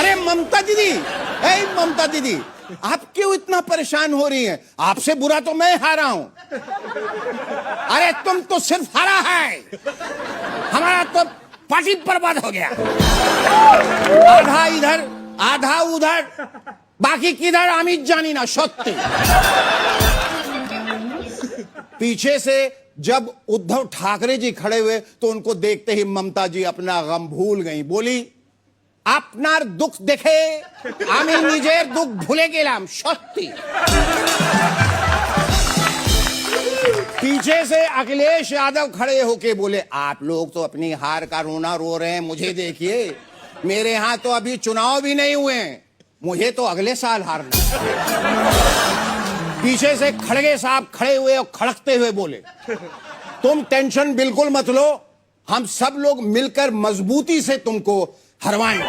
अरे ममता दीदी, ए ममता दीदी, आप क्यों इतना परेशान हो रही हैं? आपसे बुरा तो मैं हारा हूं। अरे तुम तो सिर्फ हारा है, हमारा तो पार्टी बर्बाद हो गया। आधा इधर आधा उधर, बाकी किधर अमित जानी ना सत्य। पीछे से जब उद्धव ठाकरे जी खड़े हुए तो उनको देखते ही ममता जी अपना गम भूल गई। बोली, আপনার दुख देखे আমি নিজের दुख भूले गेलाम सत्य। पीछे से अखिलेश यादव खड़े होके बोले, आप लोग तो अपनी हार का रोना रो रहे हैं, मुझे देखिए, मेरे यहां तो अभी चुनाव भी नहीं हुए हैं, मुझे तो अगले साल हारना। पीछे से खड़गे साहब खड़े हुए और खड़कते हुए बोले, तुम टेंशन बिल्कुल मत लो, हम सब लोग मिलकर मजबूती से तुमको हरवाएंगे।